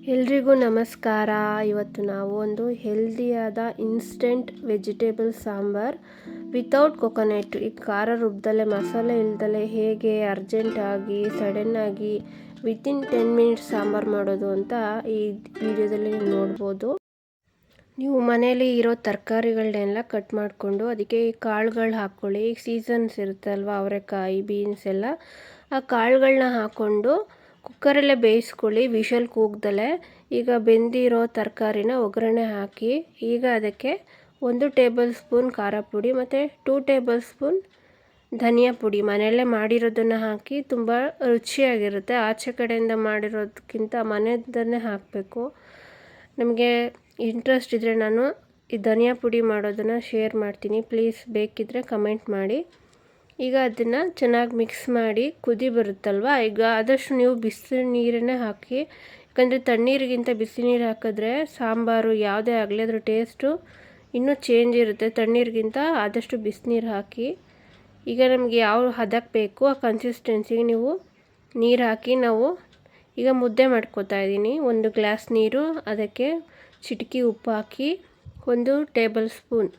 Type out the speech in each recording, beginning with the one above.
ಎಲ್ರಿಗೂ ನಮಸ್ಕಾರ. ಇವತ್ತು ನಾವು ಒಂದು ಹೆಲ್ದಿಯಾದ instant vegetable sambar without coconut, ಈ ಖಾರ ರುಬ್ದಲೆ ಮಸಾಲೆ ಇಲ್ದಲೆ ಹೇಗೆ ಅರ್ಜೆಂಟಾಗಿ ಸಡನ್ನಾಗಿ ವಿತಿನ್ 10 ಮಿನಿಟ್ಸ್ ಸಾಂಬಾರು ಮಾಡೋದು ಅಂತ ಈ ವಿಡಿಯೋದಲ್ಲಿ ನೋಡ್ಬೋದು. ನೀವು ಮನೇಲಿ ಇರೋ ತರಕಾರಿಗಳನ್ನೆಲ್ಲ ಕಟ್ ಮಾಡಿಕೊಂಡು ಅದಕ್ಕೆ ಕಾಳುಗಳು ಹಾಕ್ಕೊಳ್ಳಿ. ಈಗ ಸೀಸನ್ಸ್ ಇರುತ್ತೆ ಅಲ್ವಾ, ಅವರೆಕಾಯಿ, ಬೀನ್ಸ್ ಎಲ್ಲ, ಆ ಕಾಳುಗಳನ್ನ ಹಾಕ್ಕೊಂಡು ಕುಕ್ಕರಲ್ಲೇ ಬೇಯಿಸ್ಕೊಳ್ಳಿ, ವಿಷಲ್ ಕೂಗ್ದಲೆ. ಈಗ ಬೆಂದಿರೋ ತರಕಾರಿನ ಒಗ್ಗರಣೆ ಹಾಕಿ, ಈಗ ಅದಕ್ಕೆ 1 ಟೇಬಲ್ ಸ್ಪೂನ್ ಖಾರ ಪುಡಿ ಮತ್ತು 2 ಟೇಬಲ್ ಸ್ಪೂನ್ ಧನಿಯಾ ಪುಡಿ ಮನೆಯಲ್ಲೇ ಮಾಡಿರೋದನ್ನು ಹಾಕಿ. ತುಂಬ ರುಚಿಯಾಗಿರುತ್ತೆ. ಆಚೆ ಕಡೆಯಿಂದ ಮಾಡಿರೋದಕ್ಕಿಂತ ಮನೆಯದನ್ನೇ ಹಾಕಬೇಕು. ನಮಗೆ ಇಂಟ್ರೆಸ್ಟ್ ಇದ್ದರೆ ನಾನು ಈ ಧನಿಯಾ ಪುಡಿ ಮಾಡೋದನ್ನು ಶೇರ್ ಮಾಡ್ತೀನಿ, ಪ್ಲೀಸ್ ಬೇಕಿದ್ದರೆ ಕಮೆಂಟ್ ಮಾಡಿ. ಈಗ ಅದನ್ನು ಚೆನ್ನಾಗಿ ಮಿಕ್ಸ್ ಮಾಡಿ ಕುದಿ ಬರುತ್ತಲ್ವ, ಈಗ ಆದಷ್ಟು ನೀವು ಬಿಸಿ ನೀರನ್ನೇ ಹಾಕಿ. ಯಾಕಂದರೆ ತಣ್ಣೀರಿಗಿಂತ ಬಿಸಿ ನೀರು ಹಾಕಿದ್ರೆ ಸಾಂಬಾರು ಯಾವುದೇ ಆಗಲಿ ಅದ್ರ ಟೇಸ್ಟು ಇನ್ನೂ ಚೇಂಜ್ ಇರುತ್ತೆ ತಣ್ಣೀರಿಗಿಂತ. ಆದಷ್ಟು ಬಿಸಿನೀರು ಹಾಕಿ. ಈಗ ನಮಗೆ ಯಾವ ಹದಕ್ಕೆ ಬೇಕು ಆ ಕನ್ಸಿಸ್ಟೆನ್ಸಿಗೆ ನೀವು ನೀರು ಹಾಕಿ. ನಾವು ಈಗ ಮುದ್ದೆ ಮಾಡ್ಕೋತಾ ಇದ್ದೀನಿ. 1 ಗ್ಲಾಸ್ ನೀರು, ಅದಕ್ಕೆ ಚಿಟಿಕೆ ಉಪ್ಪು ಹಾಕಿ, 1 ಟೇಬಲ್ ಸ್ಪೂನ್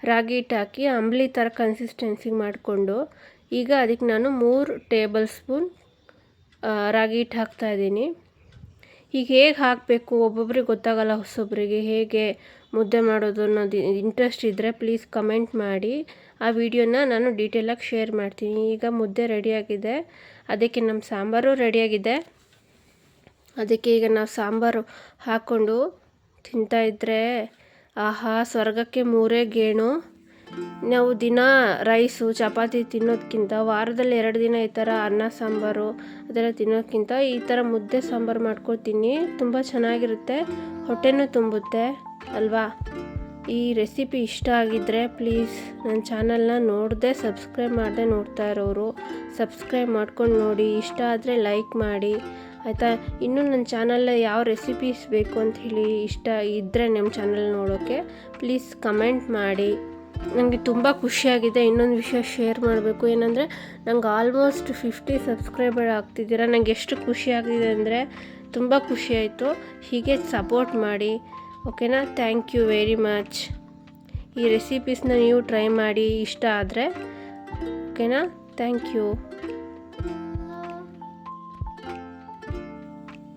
ರಾಗಿ ಹಿಟ್ಟು ಹಾಕಿ ಅಂಬಲಿ ಥರ ಕನ್ಸಿಸ್ಟೆನ್ಸಿಗೆ ಮಾಡಿಕೊಂಡು, ಈಗ ಅದಕ್ಕೆ ನಾನು 3 ಟೇಬಲ್ ಸ್ಪೂನ್ ರಾಗಿ ಹಿಟ್ಟು ಹಾಕ್ತಾಯಿದ್ದೀನಿ. ಈಗ ಹೇಗೆ ಹಾಕಬೇಕು ಒಬ್ಬೊಬ್ರಿಗೆ ಗೊತ್ತಾಗಲ್ಲ, ಹೊಸೊಬ್ಬರಿಗೆ ಹೇಗೆ ಮುದ್ದೆ ಮಾಡೋದು ಅನ್ನೋದು ಇಂಟ್ರೆಸ್ಟ್ ಇದ್ದರೆ ಪ್ಲೀಸ್ ಕಮೆಂಟ್ ಮಾಡಿ. ಆ ವಿಡಿಯೋನ ನಾನು ಡೀಟೇಲಾಗಿ ಶೇರ್ ಮಾಡ್ತೀನಿ. ಈಗ ಮುದ್ದೆ ರೆಡಿಯಾಗಿದೆ, ಅದಕ್ಕೆ ನಮ್ಮ ಸಾಂಬಾರು ರೆಡಿಯಾಗಿದೆ. ಅದಕ್ಕೆ ಈಗ ನಾವು ಸಾಂಬಾರು ಹಾಕ್ಕೊಂಡು ತಿಂತಾಯಿದ್ರೆ ಆಹಾ, ಸ್ವರ್ಗಕ್ಕೆ 3 ಗೇಣು. ನಾವು ದಿನ ರೈಸು ಚಪಾತಿ ತಿನ್ನೋದಕ್ಕಿಂತ ವಾರದಲ್ಲಿ 2 ದಿನ ಈ ಥರ ಅನ್ನ ಸಾಂಬಾರು ಅದೆಲ್ಲ ತಿನ್ನೋದಕ್ಕಿಂತ ಈ ಥರ ಮುದ್ದೆ ಸಾಂಬಾರು ಮಾಡ್ಕೊತೀನಿ. ತುಂಬ ಚೆನ್ನಾಗಿರುತ್ತೆ, ಹೊಟ್ಟೆನೂ ತುಂಬುತ್ತೆ ಅಲ್ವಾ. ಈ ರೆಸಿಪಿ ಇಷ್ಟ ಆಗಿದ್ದರೆ ಪ್ಲೀಸ್ ನನ್ನ ಚಾನಲ್ನ ನೋಡದೆ ಸಬ್ಸ್ಕ್ರೈಬ್ ಮಾಡದೆ ನೋಡ್ತಾ ಇರೋರು ಸಬ್ಸ್ಕ್ರೈಬ್ ಮಾಡ್ಕೊಂಡು ನೋಡಿ. ಇಷ್ಟ ಆದರೆ ಲೈಕ್ ಮಾಡಿ ಆಯಿತಾ. ಇನ್ನೂ ನನ್ನ ಚಾನಲ್ ಯಾವ ರೆಸಿಪೀಸ್ ಬೇಕು ಅಂತ ಹೇಳಿ ಇಷ್ಟ ಇದ್ದರೆ ನಮ್ಮ ಚಾನಲ್ ನೋಡೋಕ್ಕೆ ಪ್ಲೀಸ್ ಕಮೆಂಟ್ ಮಾಡಿ. ನನಗೆ ತುಂಬ ಖುಷಿಯಾಗಿದೆ. ಇನ್ನೊಂದು ವಿಷಯ ಶೇರ್ ಮಾಡಬೇಕು ಏನಂದರೆ, ನಂಗೆ ಆಲ್ಮೋಸ್ಟ್ 50 ಸಬ್ಸ್ಕ್ರೈಬರ್ ಆಗ್ತಿದ್ದೀರ. ನನಗೆ ಎಷ್ಟು ಖುಷಿಯಾಗಿದೆ ಅಂದರೆ ತುಂಬ ಖುಷಿಯಾಯಿತು. ಹೀಗೆ ಸಪೋರ್ಟ್ ಮಾಡಿ, ಓಕೆನಾ. Thank you very much. ಈ ರೆಸಿಪೀಸ್ನ ನೀವು ಟ್ರೈ ಮಾಡಿ ಇಷ್ಟ ಆದರೆ, ಓಕೆನಾ. Thank you.